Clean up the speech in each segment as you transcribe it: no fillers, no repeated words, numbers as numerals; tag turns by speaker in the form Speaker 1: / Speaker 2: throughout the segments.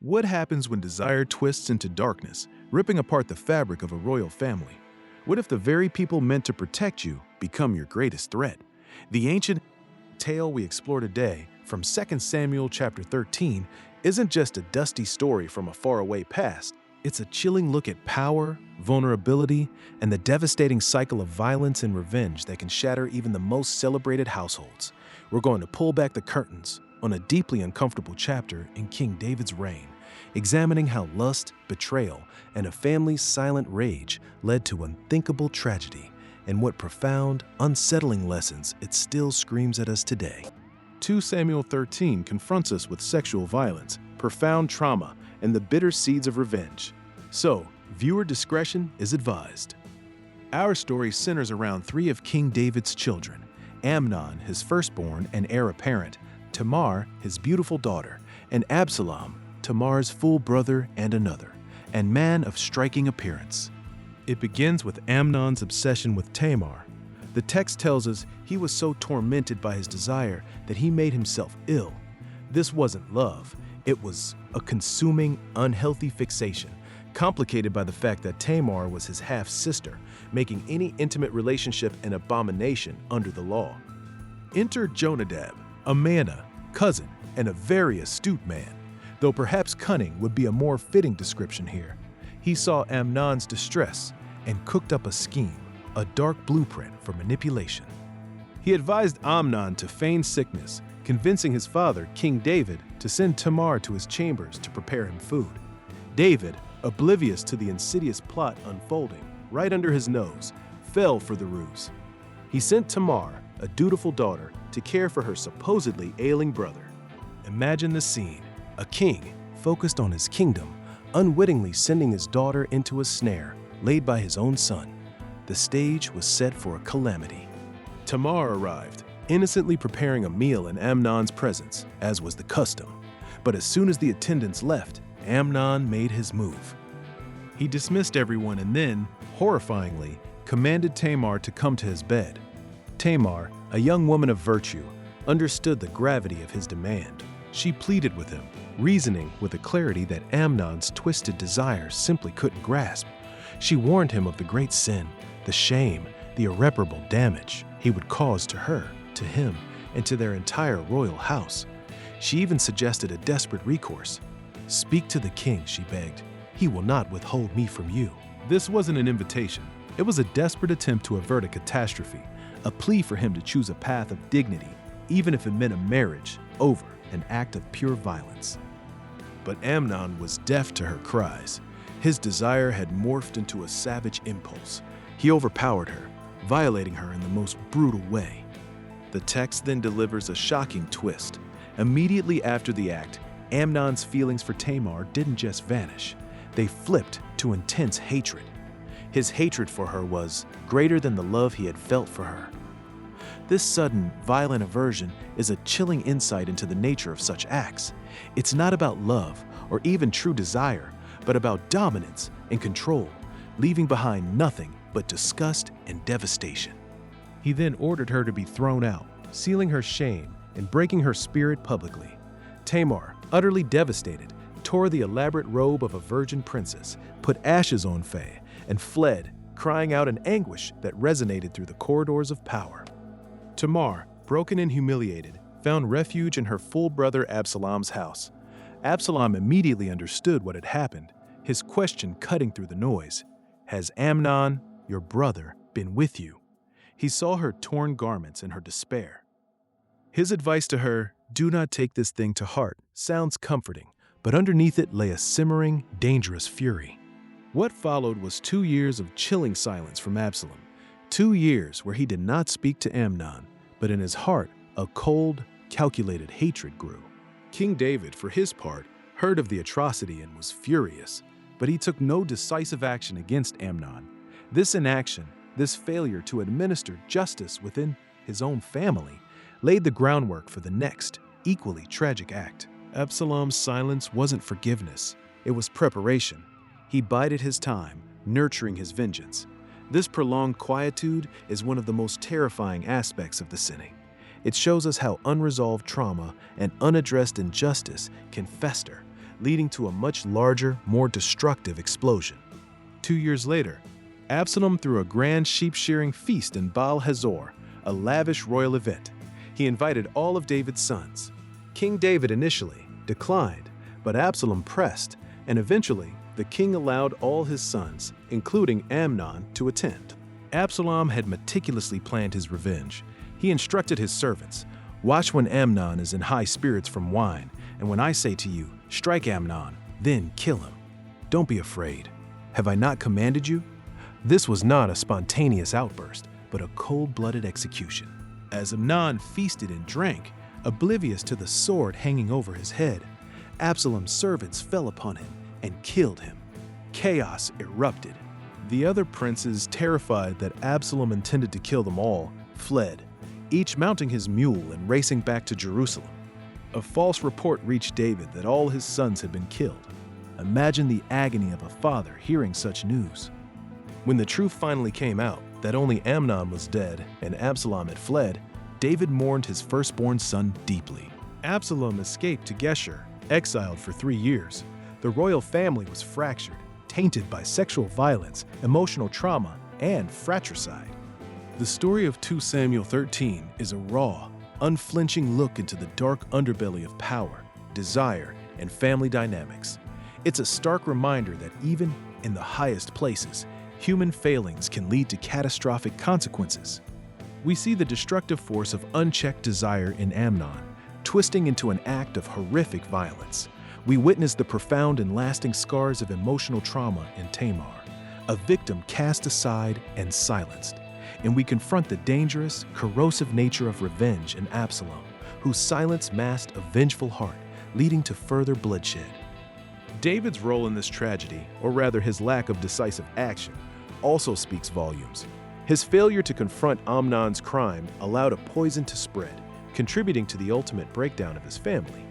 Speaker 1: What happens when desire twists into darkness, ripping apart the fabric of a royal family? What if the very people meant to protect you become your greatest threat? The ancient tale we explore today from 2 Samuel chapter 13 isn't just a dusty story from a faraway past. It's a chilling look at power, vulnerability, and the devastating cycle of violence and revenge that can shatter even the most celebrated households. We're going to pull back the curtains on a deeply uncomfortable chapter in King David's reign, examining how lust, betrayal, and a family's silent rage led to unthinkable tragedy, and what profound, unsettling lessons it still screams at us today. 2 Samuel 13 confronts us with sexual violence, profound trauma, and the bitter seeds of revenge. So, viewer discretion is advised. Our story centers around three of King David's children: Amnon, his firstborn and heir apparent; Tamar, his beautiful daughter; and Absalom, Tamar's full brother and another, and man of striking appearance. It begins with Amnon's obsession with Tamar. The text tells us he was so tormented by his desire that he made himself ill. This wasn't love. It was a consuming, unhealthy fixation, complicated by the fact that Tamar was his half-sister, making any intimate relationship an abomination under the law. Enter Jonadab, a manna, cousin, and a very astute man, though perhaps cunning would be a more fitting description here. He saw Amnon's distress and cooked up a scheme, a dark blueprint for manipulation. He advised Amnon to feign sickness, convincing his father, King David, to send Tamar to his chambers to prepare him food. David, oblivious to the insidious plot unfolding right under his nose, fell for the ruse. He sent Tamar, a dutiful daughter, to care for her supposedly ailing brother. Imagine the scene: a king, focused on his kingdom, unwittingly sending his daughter into a snare laid by his own son. The stage was set for a calamity. Tamar arrived, innocently preparing a meal in Amnon's presence, as was the custom. But as soon as the attendants left, Amnon made his move. He dismissed everyone and then, horrifyingly, commanded Tamar to come to his bed. Tamar, a young woman of virtue, understood the gravity of his demand. She pleaded with him, reasoning with a clarity that Amnon's twisted desires simply couldn't grasp. She warned him of the great sin, the shame, the irreparable damage he would cause to her, to him, and to their entire royal house. She even suggested a desperate recourse. "Speak to the king," she begged. "He will not withhold me from you." This wasn't an invitation. It was a desperate attempt to avert a catastrophe, a plea for him to choose a path of dignity, even if it meant a marriage over an act of pure violence. But Amnon was deaf to her cries. His desire had morphed into a savage impulse. He overpowered her, violating her in the most brutal way. The text then delivers a shocking twist. Immediately after the act, Amnon's feelings for Tamar didn't just vanish. They flipped to intense hatred. His hatred for her was greater than the love he had felt for her. This sudden, violent aversion is a chilling insight into the nature of such acts. It's not about love or even true desire, but about dominance and control, leaving behind nothing but disgust and devastation. He then ordered her to be thrown out, sealing her shame and breaking her spirit publicly. Tamar, utterly devastated, tore the elaborate robe of a virgin princess, put ashes on Faye, and fled, crying out in anguish that resonated through the corridors of power. Tamar, broken and humiliated, found refuge in her full brother Absalom's house. Absalom immediately understood what had happened, his question cutting through the noise. "Has Amnon, your brother, been with you?" He saw her torn garments and her despair. His advice to her, "Do not take this thing to heart," sounds comforting, but underneath it lay a simmering, dangerous fury. What followed was 2 years of chilling silence from Absalom. 2 years where he did not speak to Amnon, but in his heart, a cold, calculated hatred grew. King David, for his part, heard of the atrocity and was furious, but he took no decisive action against Amnon. This inaction, this failure to administer justice within his own family, laid the groundwork for the next, equally tragic act. Absalom's silence wasn't forgiveness, it was preparation. He bided his time, nurturing his vengeance. This prolonged quietude is one of the most terrifying aspects of the sinning. It shows us how unresolved trauma and unaddressed injustice can fester, leading to a much larger, more destructive explosion. 2 years later, Absalom threw a grand sheep-shearing feast in Baal Hazor, a lavish royal event. He invited all of David's sons. King David initially declined, but Absalom pressed, and eventually the king allowed all his sons, including Amnon, to attend. Absalom had meticulously planned his revenge. He instructed his servants, "Watch when Amnon is in high spirits from wine, and when I say to you, 'Strike Amnon,' then kill him. Don't be afraid. Have I not commanded you?" This was not a spontaneous outburst, but a cold-blooded execution. As Amnon feasted and drank, oblivious to the sword hanging over his head, Absalom's servants fell upon him and killed him. Chaos erupted. The other princes, terrified that Absalom intended to kill them all, fled, each mounting his mule and racing back to Jerusalem. A false report reached David that all his sons had been killed. Imagine the agony of a father hearing such news. When the truth finally came out that only Amnon was dead and Absalom had fled, David mourned his firstborn son deeply. Absalom escaped to Geshur, exiled for 3 years. The royal family was fractured, tainted by sexual violence, emotional trauma, and fratricide. The story of 2 Samuel 13 is a raw, unflinching look into the dark underbelly of power, desire, and family dynamics. It's a stark reminder that even in the highest places, human failings can lead to catastrophic consequences. We see the destructive force of unchecked desire in Amnon, twisting into an act of horrific violence. We witness the profound and lasting scars of emotional trauma in Tamar, a victim cast aside and silenced. And we confront the dangerous, corrosive nature of revenge in Absalom, whose silence masked a vengeful heart, leading to further bloodshed. David's role in this tragedy, or rather his lack of decisive action, also speaks volumes. His failure to confront Amnon's crime allowed a poison to spread, contributing to the ultimate breakdown of his family.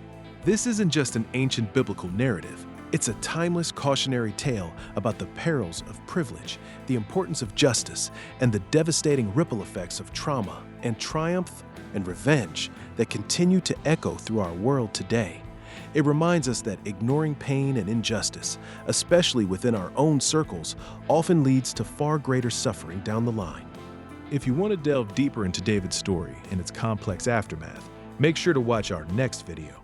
Speaker 1: This isn't just an ancient biblical narrative. It's a timeless cautionary tale about the perils of privilege, the importance of justice, and the devastating ripple effects of trauma and triumph and revenge that continue to echo through our world today. It reminds us that ignoring pain and injustice, especially within our own circles, often leads to far greater suffering down the line. If you want to delve deeper into David's story and its complex aftermath, make sure to watch our next video.